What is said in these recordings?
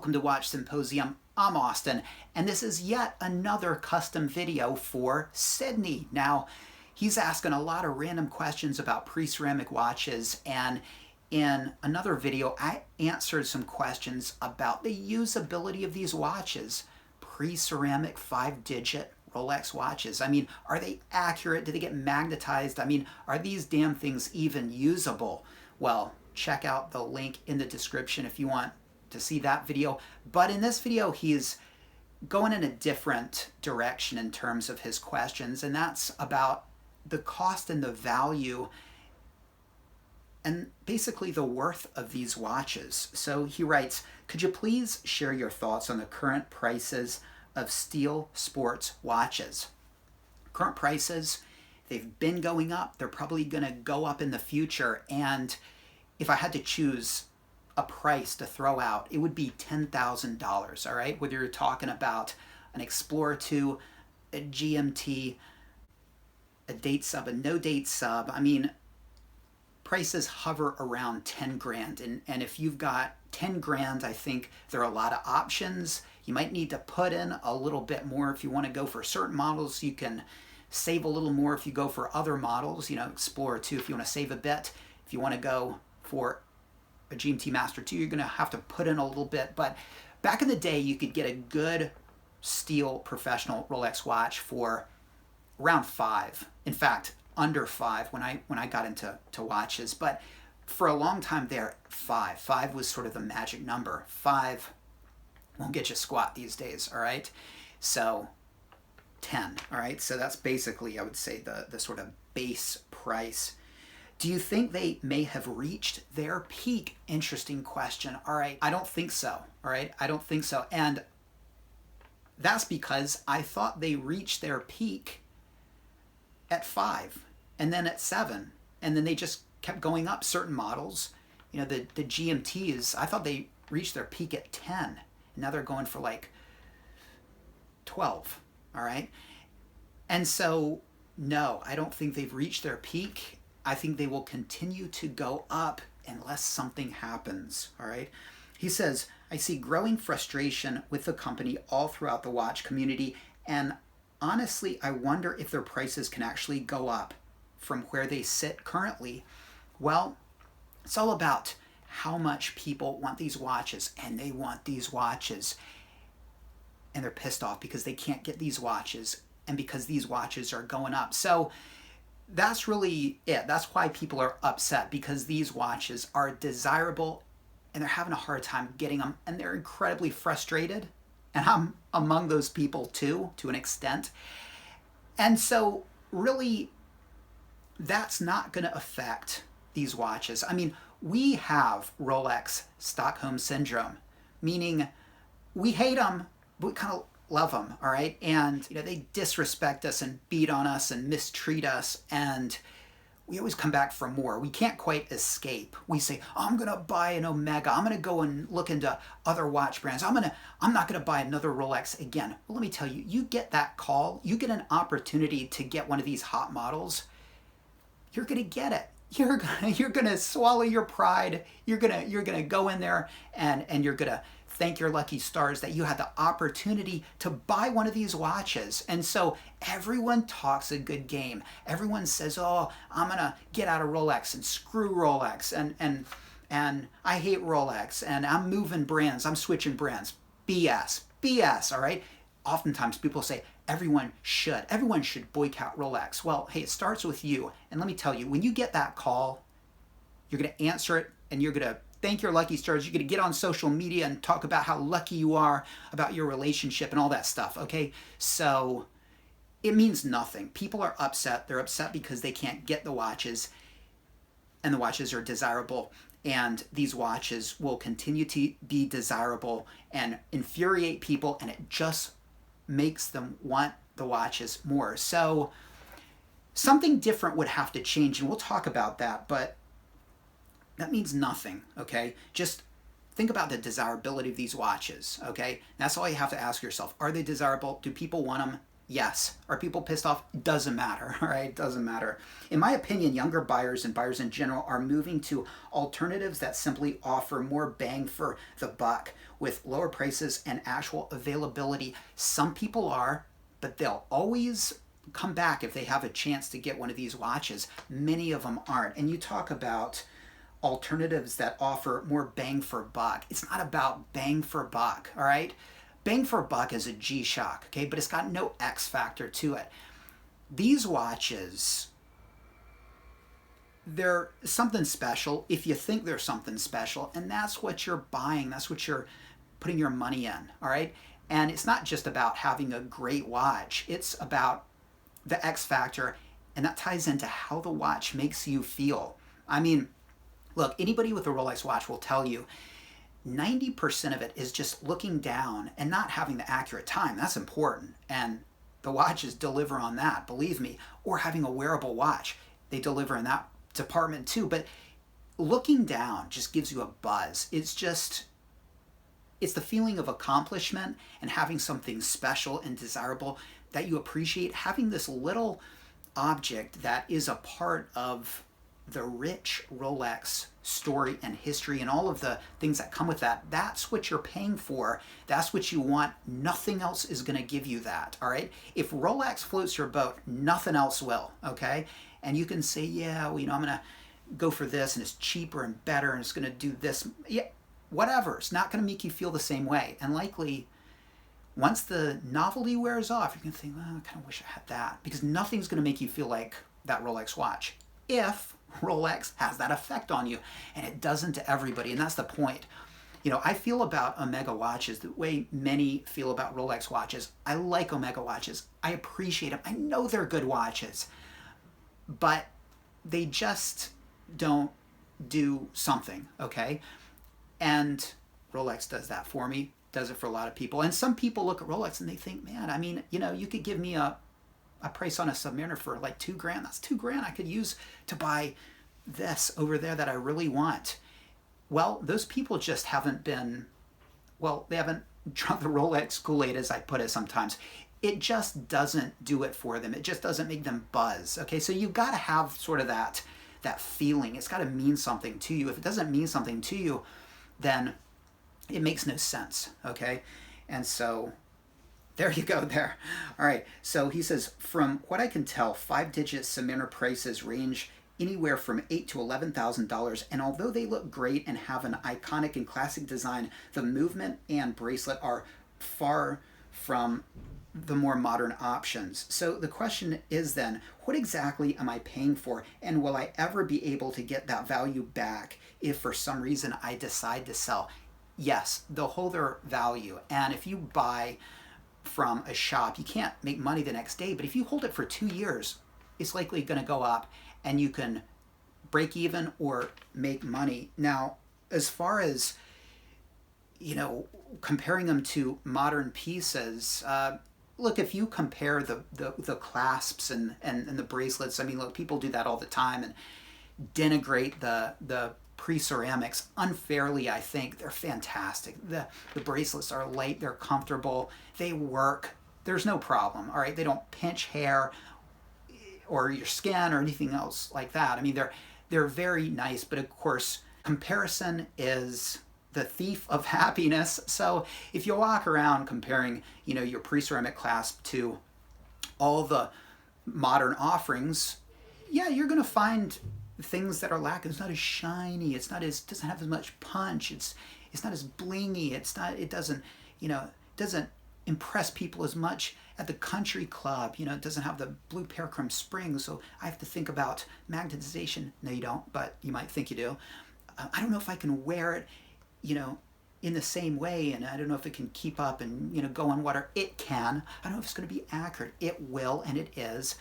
Welcome to Watch Symposium. I'm Austin, and this is yet another custom video for Sydney. Now, he's asking a lot of random questions about pre-ceramic watches, and in another video, I answered some questions about the usability of these watches. Pre-ceramic 5-digit Rolex watches. I mean, are they accurate? Do they get magnetized? I mean, are these damn things even usable? Well, check out the link in the description if you want to see that video. But in this video, he's going in a different direction in terms of his questions, and that's about the cost and the value and basically the worth of these watches. So he writes, could you please share your thoughts on the current prices of steel sports watches? Current prices, they've been going up. They're probably going to go up in the future. And if I had to choose a price to throw out, it would be $10,000, all right? Whether you're talking about an Explorer 2, a GMT, a date sub, a no date sub. I mean, prices hover around 10 grand. And if you've got 10 grand, I think there are a lot of options. You might need to put in a little bit more if you want to go for certain models. You can save a little more if you go for other models, you know, Explorer 2 if you want to save a bit. If you want to go for a GMT Master 2, you're going to have to put in a little bit. But back in the day, you could get a good steel professional Rolex watch for around 5. In fact, under 5 when I got into watches. But for a long time there, 5. 5 was sort of the magic number. 5 won't get you squat these days, all right? So 10, all right? So that's basically, I would say, the sort of base price. Do you think they may have reached their peak? Interesting question. All right, I don't think so, all right? I don't think so. And that's because I thought they reached their peak at 5 and then at 7. And then they just kept going up certain models. You know, the GMTs, I thought they reached their peak at 10. And now they're going for like 12, all right? And so, no, I don't think they've reached their peak. I think they will continue to go up unless something happens, all right? He says, I see growing frustration with the company all throughout the watch community, and honestly, I wonder if their prices can actually go up from where they sit currently. Well, it's all about how much people want these watches, and they want these watches, and they're pissed off because they can't get these watches, and because these watches are going up. So that's really it. That's why people are upset, because these watches are desirable and they're having a hard time getting them, and they're incredibly frustrated. And I'm among those people too, to an extent. And so really, that's not going to affect these watches. I mean, we have Rolex Stockholm Syndrome, meaning we hate them, but we kind of love them, all right? And, you know, they disrespect us and beat on us and mistreat us, and we always come back for more. We can't quite escape. We say, oh, I'm going to buy an Omega. I'm going to go and look into other watch brands. I'm not going to buy another Rolex again. Well, let me tell you, you get that call, you get an opportunity to get one of these hot models, you're going to get it. You're gonna swallow your pride. You're gonna go in there and you're gonna thank your lucky stars that you had the opportunity to buy one of these watches. And so everyone talks a good game. Everyone says, oh, I'm gonna get out of Rolex and screw Rolex, and I hate Rolex, and I'm moving brands, I'm switching brands. BS, all right? Oftentimes people say, everyone should boycott Rolex. Well, hey, it starts with you. And let me tell you, when you get that call, you're going to answer it, and you're going to thank your lucky stars. You're going to get on social media and talk about how lucky you are about your relationship and all that stuff, okay? So it means nothing. People are upset. They're upset because they can't get the watches, and the watches are desirable. And these watches will continue to be desirable and infuriate people, and it just makes them want the watches more. So something different would have to change, and we'll talk about that, but that means nothing, okay? Just think about the desirability of these watches, okay? That's all you have to ask yourself. Are they desirable? Do people want them? Yes. Are people pissed off? Doesn't matter. All right. Doesn't matter. In my opinion, younger buyers and buyers in general are moving to alternatives that simply offer more bang for the buck with lower prices and actual availability. Some people are, but they'll always come back if they have a chance to get one of these watches. Many of them aren't. And you talk about alternatives that offer more bang for buck. It's not about bang for buck, all right? Bang for buck is a G-Shock, okay, but it's got no X factor to it. These watches, they're something special if you think they're something special, and that's what you're buying. That's what you're putting your money in, all right? And it's not just about having a great watch. It's about the X factor, and that ties into how the watch makes you feel. I mean, look, anybody with a Rolex watch will tell you 90% of it is just looking down and not having the accurate time. That's important. And the watches deliver on that, believe me. Or having a wearable watch, they deliver in that department too. But looking down just gives you a buzz. It's the feeling of accomplishment and having something special and desirable that you appreciate. Having this little object that is a part of the rich Rolex story and history and all of the things that come with that, that's what you're paying for. That's what you want. Nothing else is going to give you that, all right? If Rolex floats your boat, nothing else will, okay? And you can say, yeah, well, I'm going to go for this and it's cheaper and better and it's going to do this. Yeah, whatever. It's not going to make you feel the same way. And likely, once the novelty wears off, you're going to think, well, I kind of wish I had that, because nothing's going to make you feel like that Rolex watch if Rolex has that effect on you, and it doesn't to everybody, and that's the point. I feel about Omega watches the way many feel about Rolex watches. I like Omega watches. I appreciate them. I know they're good watches, but they just don't do something, okay? And Rolex does that for me, does it for a lot of people. And some people look at Rolex and they think, man, I mean, you could give me a price on a Submariner for like $2,000. That's $2,000 I could use to buy this over there that I really want. Well, those people just haven't been, they haven't drunk the Rolex Kool-Aid, as I put it sometimes. It just doesn't do it for them. It just doesn't make them buzz. Okay, so you've got to have sort of that feeling. It's got to mean something to you. If it doesn't mean something to you, then it makes no sense. Okay, and so there you go there. All right, so he says, from what I can tell, 5-digit Submariner prices range anywhere from $8,000 to $11,000, and although they look great and have an iconic and classic design, the movement and bracelet are far from the more modern options. So the question is then, what exactly am I paying for, and will I ever be able to get that value back if for some reason I decide to sell? Yes, they'll hold their value, and if you buy from a shop, you can't make money the next day, but if you hold it for 2 years, it's likely going to go up and you can break even or make money. Now, as far as comparing them to modern pieces, look, if you compare the clasps and the bracelets, I mean, look, people do that all the time and denigrate the pre-ceramics unfairly. I think they're fantastic. The bracelets are light, they're comfortable, they work, there's no problem, all right? They don't pinch hair or your skin or anything else like that. I mean, they're very nice, but of course, comparison is the thief of happiness. So if you walk around comparing, your pre-ceramic clasp to all the modern offerings, yeah, you're going to find things that are lacking. It's not as shiny. It doesn't have as much punch. It's not as blingy. It doesn't impress people as much at the country club. It doesn't have the blue parachrome springs, so I have to think about magnetization. No, you don't, but you might think you do. I don't know if I can wear it, in the same way, and I don't know if it can keep up and, go on water. It can. I don't know if it's going to be accurate. It will, and it is.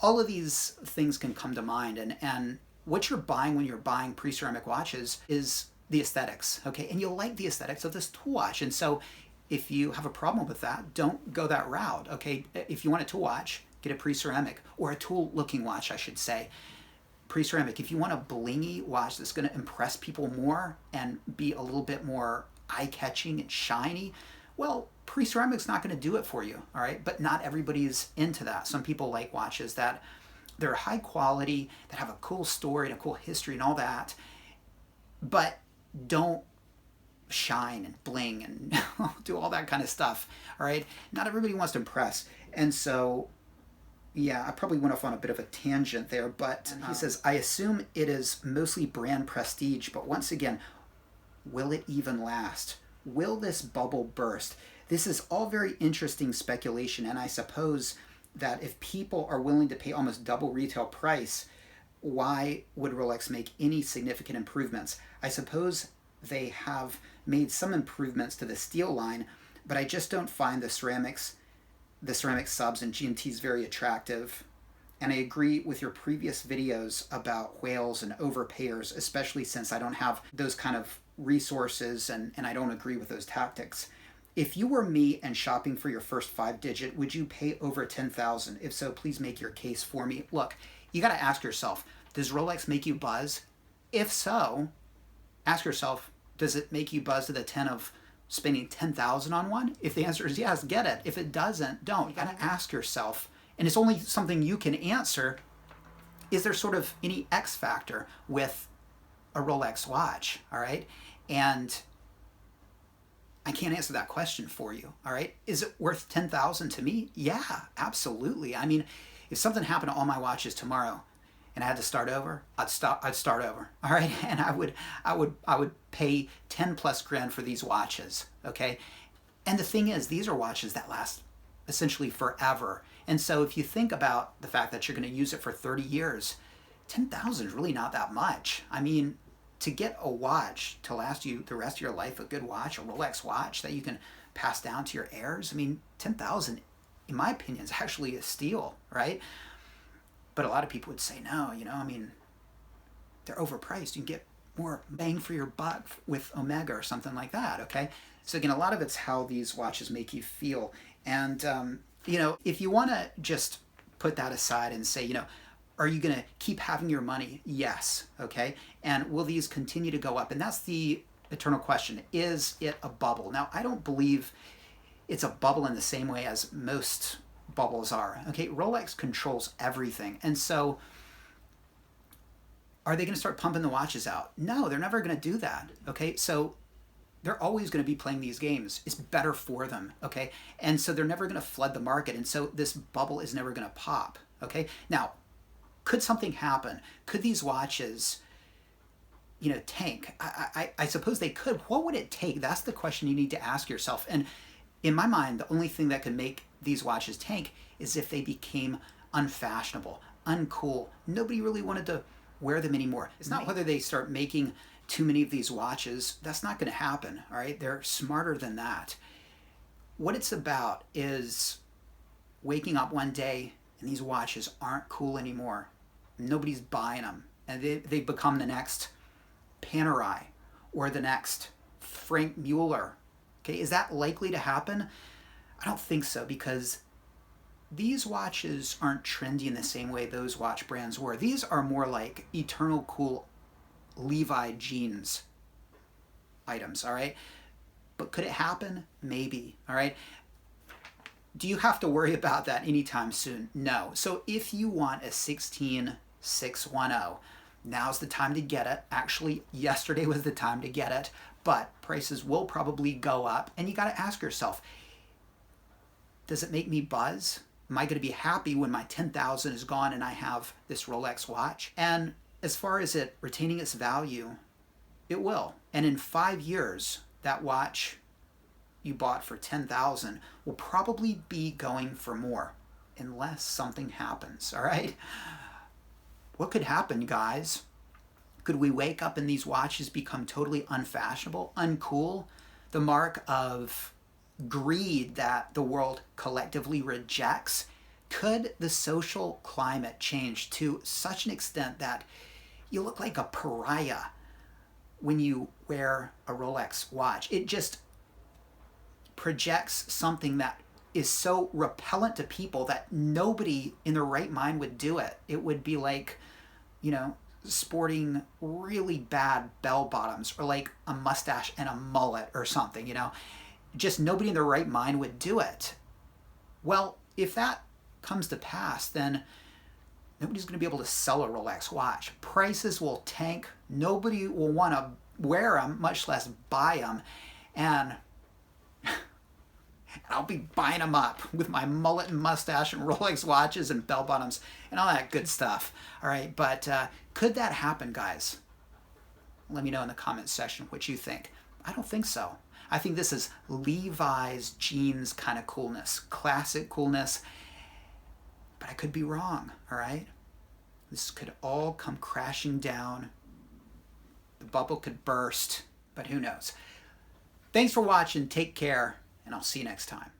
All of these things can come to mind, and what you're buying when you're buying pre-ceramic watches is the aesthetics, okay? And you'll like the aesthetics of this tool watch, and so if you have a problem with that, don't go that route, okay? If you want a tool watch, get a pre-ceramic, or a tool-looking watch, I should say. Pre-ceramic. If you want a blingy watch that's going to impress people more and be a little bit more eye-catching and shiny, well, Pre-ceramic's not going to do it for you, all right? But not everybody's into that. Some people like watches that they're high quality, that have a cool story and a cool history and all that, but don't shine and bling and do all that kind of stuff, all right? Not everybody wants to impress. And so, yeah, I probably went off on a bit of a tangent there, but he says, I assume it is mostly brand prestige, but once again, will it even last? Will this bubble burst? This is all very interesting speculation, and I suppose that if people are willing to pay almost double retail price, why would Rolex make any significant improvements? I suppose they have made some improvements to the steel line, but I just don't find the ceramic subs and GMTs very attractive. And I agree with your previous videos about whales and overpayers, especially since I don't have those kind of resources and I don't agree with those tactics. If you were me and shopping for your first 5-digit, would you pay over $10,000? If so, please make your case for me. Look, you got to ask yourself, does Rolex make you buzz? If so, ask yourself, does it make you buzz to the 10 of spending $10,000 on one? If the answer is yes, get it. If it doesn't, don't. You got to ask yourself, and it's only something you can answer, is there sort of any X factor with a Rolex watch, all right? And I can't answer that question for you, all right? Is it worth $10,000 to me? Yeah, absolutely. I mean, if something happened to all my watches tomorrow and I had to start over, I'd start over, all right? And I would pay 10 plus grand for these watches, okay? And the thing is, these are watches that last essentially forever. And so if you think about the fact that you're going to use it for 30 years, 10,000 is really not that much. I mean, to get a watch to last you the rest of your life, a good watch, a Rolex watch that you can pass down to your heirs, I mean, 10,000, in my opinion, is actually a steal, right? But a lot of people would say, no, I mean, they're overpriced. You can get more bang for your buck with Omega or something like that, okay? So again, a lot of it's how these watches make you feel. And, if you want to just put that aside and say, are you going to keep having your money? Yes. Okay. And will these continue to go up? And that's the eternal question. Is it a bubble? Now, I don't believe it's a bubble in the same way as most bubbles are. Okay. Rolex controls everything. And so are they going to start pumping the watches out? No, they're never going to do that. Okay. So they're always going to be playing these games. It's better for them. Okay. And so they're never going to flood the market. And so this bubble is never going to pop. Okay. Now, could something happen? Could these watches, tank? I suppose they could. What would it take? That's the question you need to ask yourself. And in my mind, the only thing that could make these watches tank is if they became unfashionable, uncool. Nobody really wanted to wear them anymore. It's not whether they start making too many of these watches. That's not going to happen, all right? They're smarter than that. What it's about is waking up one day and these watches aren't cool anymore. Nobody's buying them. And they've become the next Panerai or the next Frank Mueller. Okay, is that likely to happen? I don't think so, because these watches aren't trendy in the same way those watch brands were. These are more like eternal cool Levi jeans items, all right? But could it happen? Maybe, all right? Do you have to worry about that anytime soon? No. So if you want a 16610, now's the time to get it. Actually, yesterday was the time to get it, but prices will probably go up, and you got to ask yourself, does it make me buzz? Am I going to be happy when my 10,000 is gone and I have this Rolex watch? And as far as it retaining its value, it will. And in 5 years, that watch you bought for 10,000 will probably be going for more unless something happens, all right? What could happen, guys? Could we wake up and these watches become totally unfashionable, uncool? The mark of greed that the world collectively rejects? Could the social climate change to such an extent that you look like a pariah when you wear a Rolex watch? It just projects something that is so repellent to people that nobody in their right mind would do it. It would be like, sporting really bad bell bottoms, or like a mustache and a mullet or something, just nobody in their right mind would do it. Well, if that comes to pass, then nobody's going to be able to sell a Rolex watch. Prices will tank. Nobody will want to wear them, much less buy them. And I'll be buying them up with my mullet and mustache and Rolex watches and bell bottoms and all that good stuff. All right, but could that happen, guys? Let me know in the comments section what you think. I don't think so. I think this is Levi's jeans kind of coolness, classic coolness, but I could be wrong, all right? This could all come crashing down. The bubble could burst, but who knows? Thanks for watching. Take care, and I'll see you next time.